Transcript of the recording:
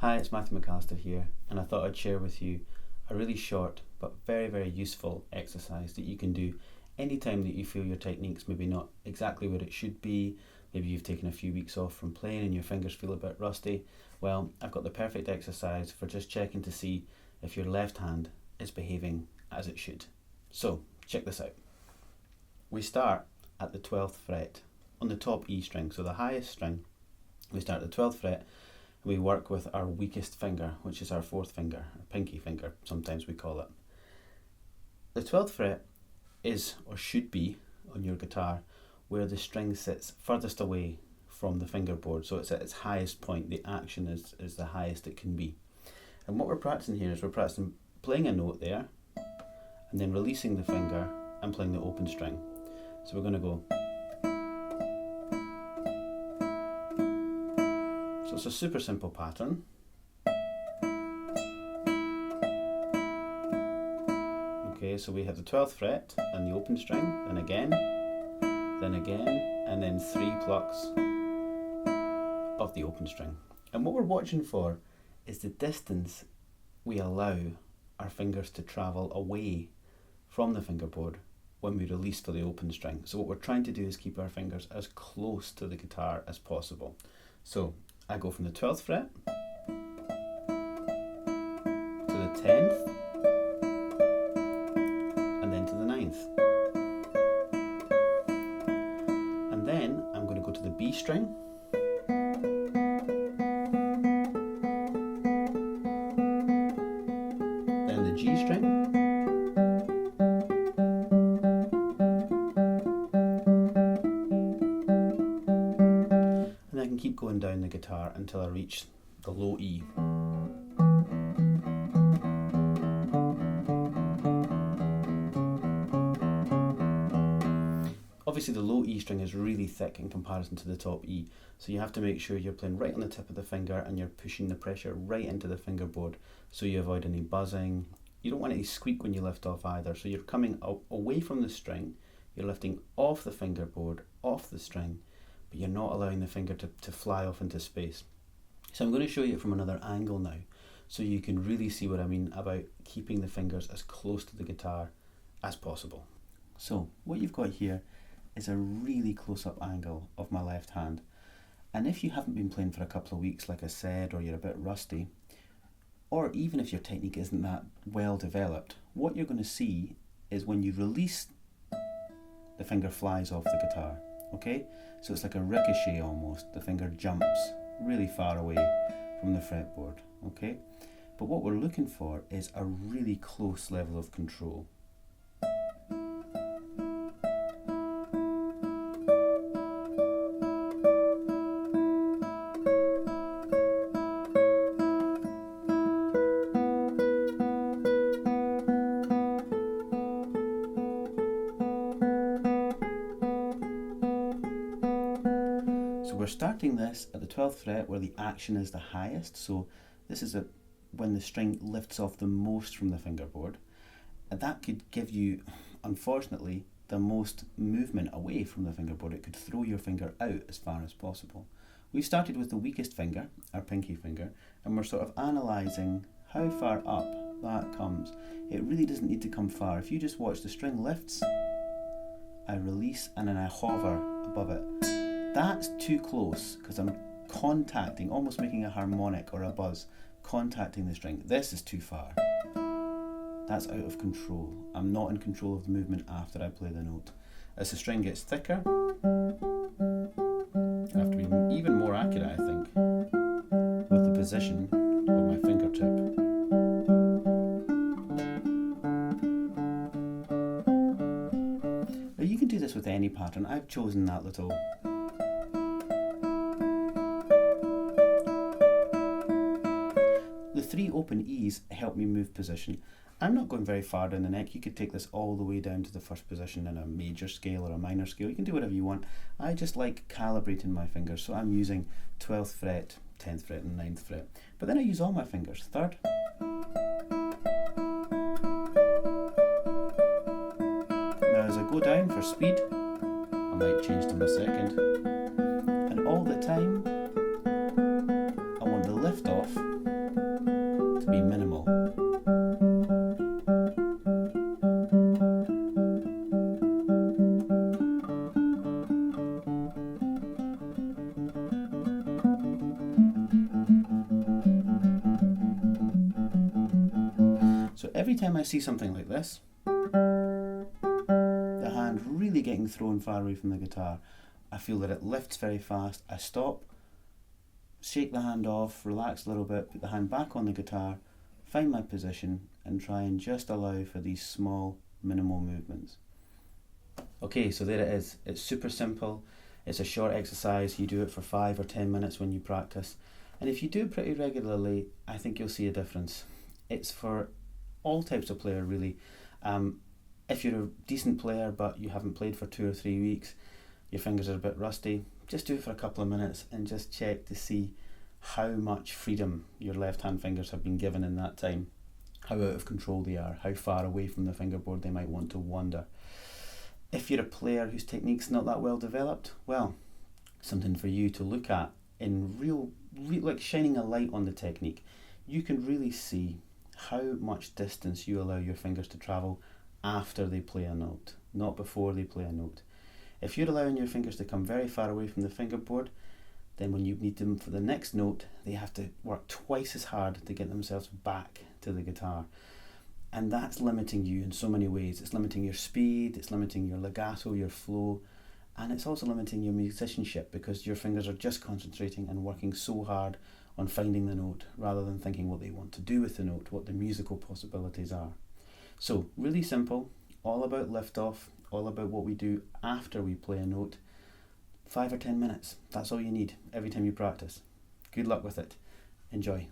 Hi, it's Matthew McAllister here, and I thought I'd share with you a really short but very useful exercise that you can do anytime that you feel your technique's maybe not exactly where it should be. Maybe you've taken a few weeks off from playing and your fingers feel a bit rusty. Well, I've got the perfect exercise for just checking to see if your left hand is behaving as it should. So, check this out. We start at the 12th fret on the top E string, so the highest string. We start at the 12th fret. We work with our weakest finger, which is our fourth finger, our pinky finger, sometimes we call it. The 12th fret is, or should be, on your guitar, where the string sits furthest away from the fingerboard, so it's at its highest point. The action is the highest it can be. And what we're practicing here is we're practicing playing a note there, and then releasing the finger and playing the open string. So we're going to go. So it's a super simple pattern. Okay, so we have the 12th fret and the open string, then again, and then 3 plucks of the open string. And what we're watching for is the distance we allow our fingers to travel away from the fingerboard when we release for the open string. So what we're trying to do is keep our fingers as close to the guitar as possible. So I go from the 12th fret to the 10th and then to the 9th. And then I'm going to go to the B string, then the G string, keep going down the guitar until I reach the low E. Obviously the low E string is really thick in comparison to the top E, so you have to make sure you're playing right on the tip of the finger and you're pushing the pressure right into the fingerboard so you avoid any buzzing. You don't want any squeak when you lift off either, so you're coming away from the string, you're lifting off the fingerboard, off the string, but you're not allowing the finger to fly off into space. So I'm going to show you it from another angle now, so you can really see what I mean about keeping the fingers as close to the guitar as possible. So what you've got here is a really close-up angle of my left hand. And if you haven't been playing for a couple of weeks, like I said, or you're a bit rusty, or even if your technique isn't that well developed, what you're going to see is when you release, the finger flies off the guitar. Okay, so it's like a ricochet almost. The finger jumps really far away from the fretboard. Okay, but what we're looking for is a really close level of control. We're starting this at the 12th fret where the action is the highest, so this is when the string lifts off the most from the fingerboard, and that could give you, unfortunately, the most movement away from the fingerboard. It could throw your finger out as far as possible. We've started with the weakest finger, our pinky finger, and we're sort of analysing how far up that comes. It really doesn't need to come far. If you just watch, the string lifts, I release, and then I hover above it. That's too close because I'm contacting, almost making a harmonic or a buzz, contacting the string. This is too far. That's out of control. I'm not in control of the movement after I play the note. As the string gets thicker, I have to be even more accurate, I think, with the position of my fingertip. Now you can do this with any pattern. I've chosen that little The 3 open E's help me move position. I'm not going very far down the neck. You could take this all the way down to the first position in a major scale or a minor scale. You can do whatever you want. I just like calibrating my fingers, so I'm using 12th fret, 10th fret and 9th fret. But then I use all my fingers. 3rd, now as I go down for speed, I might change to my 2nd, and all the time I want the lift off every time I see something like this, the hand really getting thrown far away from the guitar, I feel that it lifts very fast. I stop, shake the hand off, relax a little bit, put the hand back on the guitar, find my position, and try and just allow for these small, minimal movements. Okay, so there it is. It's super simple. It's a short exercise. You do it for 5 or 10 minutes when you practice. And if you do it pretty regularly, I think you'll see a difference. It's for all types of player, really. If you're a decent player but you haven't played for 2 or 3 weeks, your fingers are a bit rusty, just do it for a couple of minutes and just check to see how much freedom your left hand fingers have been given in that time, how out of control they are, how far away from the fingerboard they might want to wander. If you're a player whose technique's not that well developed, well, something for you to look at in real like shining a light on the technique. You can really see how much distance you allow your fingers to travel after they play a note, not before they play a note. If you're allowing your fingers to come very far away from the fingerboard, then when you need them for the next note, they have to work twice as hard to get themselves back to the guitar. And that's limiting you in so many ways. It's limiting your speed, it's limiting your legato, your flow, and it's also limiting your musicianship because your fingers are just concentrating and working so hard on finding the note rather than thinking what they want to do with the note, what the musical possibilities are. So really simple, all about lift off, all about what we do after we play a note. 5 or 10 minutes, that's all you need every time you practice. Good luck with it. Enjoy.